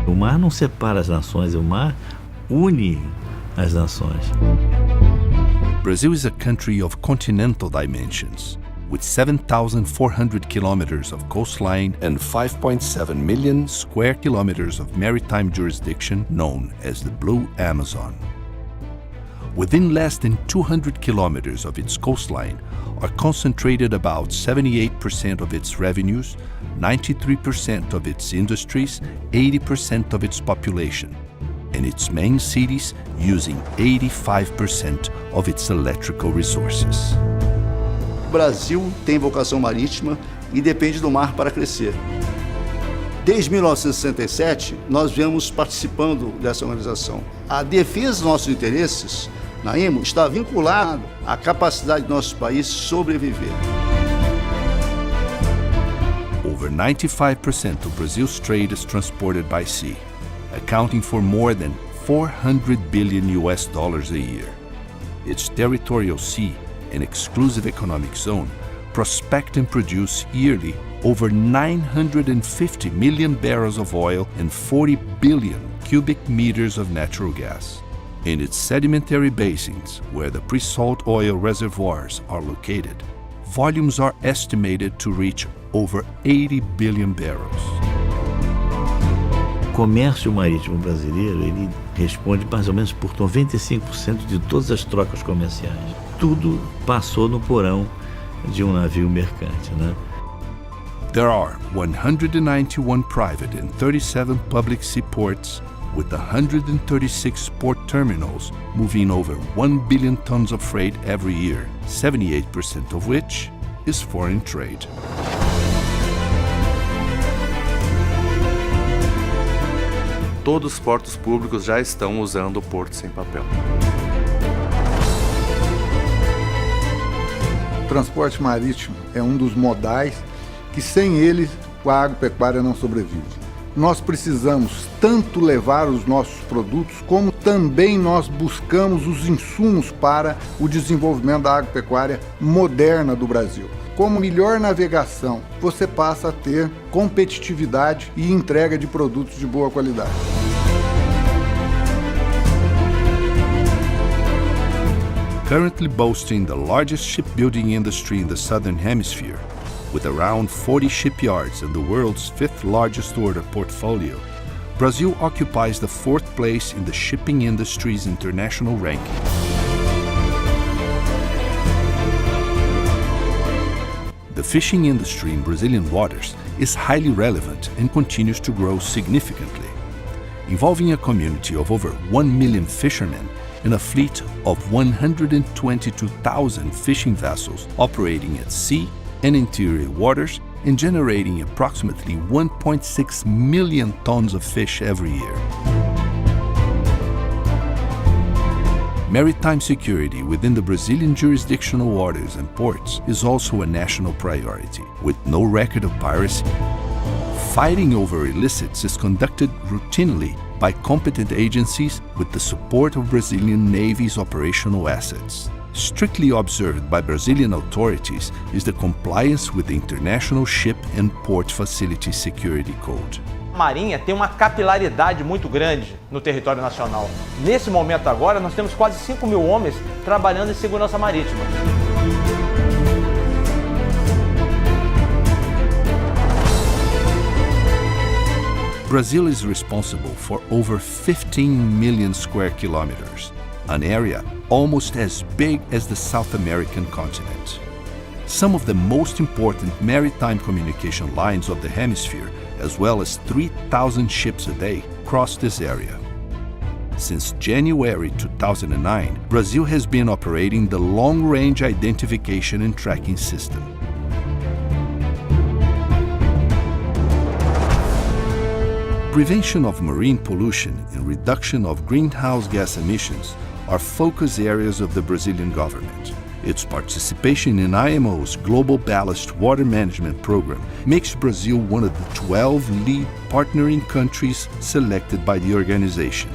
O mar não separa as nações, o mar une as nações. Brazil is a country of continental dimensions, with 7,400 kilometers of coastline and 5.7 million square kilometers of maritime jurisdiction known as the Blue Amazon. Within less than 200 kilometers of its coastline are concentrated about 78% of its revenues, 93% of its industries, 80% of its population, and its main cities using 85% of its electrical resources. O Brasil tem vocação marítima e depende do mar para crescer. Desde 1967, nós viemos participando dessa organização. A defesa dos nossos interesses na IMO está vinculada à capacidade do nosso país sobreviver. Over 95% of Brazil's trade is transported by sea, accounting for more than $400 billion a year. Its territorial sea and exclusive economic zone prospect and produce yearly over 950 million barrels of oil and 40 billion cubic meters of natural gas. In its sedimentary basins, where the pre-salt oil reservoirs are located, volumes are estimated to reach over 80 billion barrels. O comércio marítimo brasileiro, ele responde mais ou menos por 95% de todas as trocas comerciais. Tudo passou no porão de navio mercante, né? There are 191 private and 37 public seaports, with 136 port terminals moving over 1 billion tons of freight every year, 78% of which is foreign trade. Todos os portos públicos já estão usando o porto sem papel. O transporte marítimo é um dos modais que sem ele a agropecuária não sobrevive. Nós precisamos tanto levar os nossos produtos, como também nós buscamos os insumos para o desenvolvimento da agropecuária moderna do Brasil. Com melhor navegação, você passa a ter competitividade e entrega de produtos de boa qualidade. Currently boasting the largest shipbuilding industry in the Southern Hemisphere, with around 40 shipyards and the world's fifth largest order portfolio, Brazil occupies the fourth place in the shipping industry's international ranking. The fishing industry in Brazilian waters is highly relevant and continues to grow significantly, involving a community of over 1 million fishermen and a fleet of 122,000 fishing vessels operating at sea and interior waters and generating approximately 1.6 million tons of fish every year. Maritime security within the Brazilian jurisdictional waters and ports is also a national priority. With no record of piracy, fighting over illicits is conducted routinely by competent agencies with the support of Brazilian Navy's operational assets. Strictly observed by Brazilian authorities is the compliance with the International Ship and Port Facility Security Code. A Marinha tem uma capilaridade muito grande no território nacional. Nesse momento agora, nós temos quase 5.000 homens trabalhando em segurança marítima. Brazil is responsible for over 15 million square kilometers, an area almost as big as the South American continent. Some of the most important maritime communication lines of the hemisphere, as well as 3,000 ships a day, cross this area. Since January 2009, Brazil has been operating the Long-Range Identification and Tracking System. Prevention of marine pollution and reduction of greenhouse gas emissions are focus areas of the Brazilian government. Its participation in IMO's Global Ballast Water Management Program makes Brazil one of the 12 lead partnering countries selected by the organization.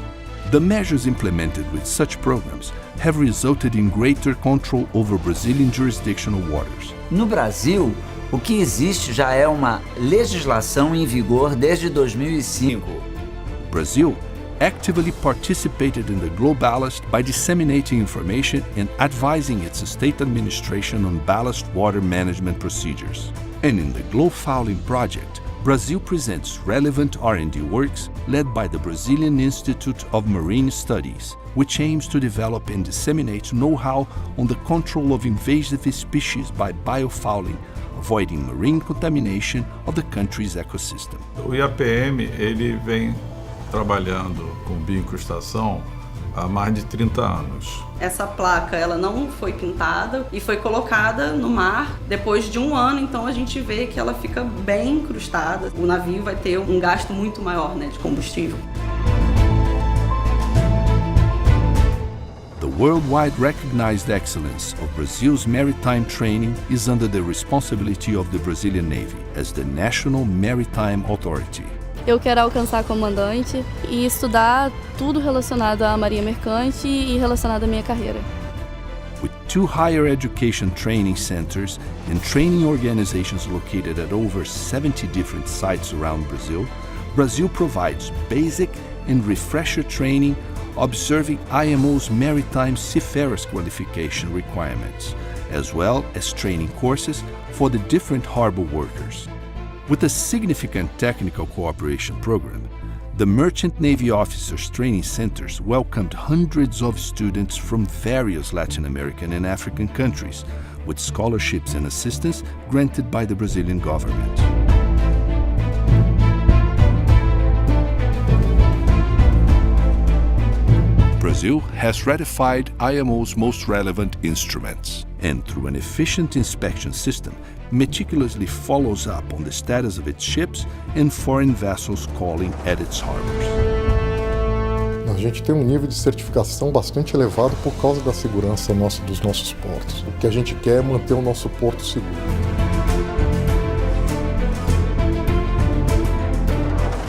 The measures implemented with such programs have resulted in greater control over Brazilian jurisdictional waters. No Brasil, o que existe já é uma legislação em vigor desde 2005. Brazil actively participated in the Globallast by disseminating information and advising its state administration on ballast water management procedures. And in the Glofouling project, Brazil presents relevant R&D works led by the Brazilian Institute of Marine Studies, which aims to develop and disseminate know-how on the control of invasive species by biofouling, avoiding marine contamination of the country's ecosystem. O IAPM ele vem trabalhando com bioincrustação há mais de 30 anos. Essa placa ela não foi pintada e foi colocada no mar depois de um ano, então a gente vê que ela fica bem incrustada. O navio vai ter um gasto muito maior, né, de combustível. The worldwide recognized excellence of Brazil's maritime training is under the responsibility of the Brazilian Navy as the National Maritime Authority. Eu quero alcançar comandante e estudar tudo relacionado à marinha mercante e relacionado à minha carreira. With 2 higher education training centers and training organizations located at over 70 different sites around Brazil, Brazil provides basic and refresher training observing IMO's maritime seafarers qualification requirements, as well as training courses for the different harbor workers. With a significant technical cooperation program, the Merchant Navy Officers Training Centers welcomed hundreds of students from various Latin American and African countries, with scholarships and assistance granted by the Brazilian government. Brazil has ratified IMO's most relevant instruments, and through an efficient inspection system, meticulously follows up on the status of its ships and foreign vessels calling at its harbors. A gente tem um nível de certificação bastante elevado por causa da segurança dos nossos portos. O que a gente quer é manter o nosso porto seguro.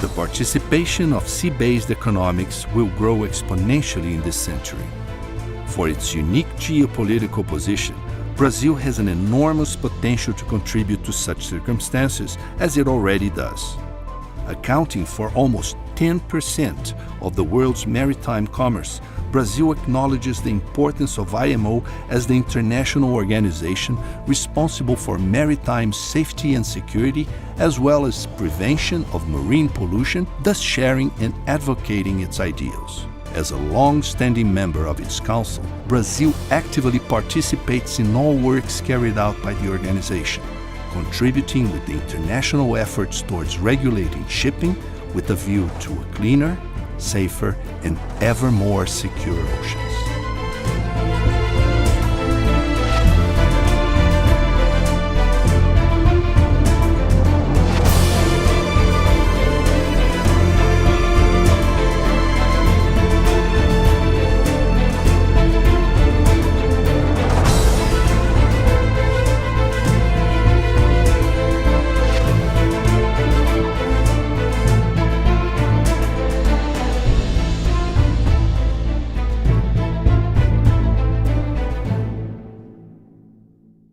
The participation of sea-based economics will grow exponentially in this century. For its unique geopolitical position, Brazil has an enormous potential to contribute to such circumstances, as it already does. Accounting for almost 10% of the world's maritime commerce, Brazil acknowledges the importance of IMO as the international organization responsible for maritime safety and security, as well as prevention of marine pollution, thus sharing and advocating its ideals. As a long-standing member of its council, Brazil actively participates in all works carried out by the organization, contributing with the international efforts towards regulating shipping with a view to a cleaner, safer, and ever more secure oceans.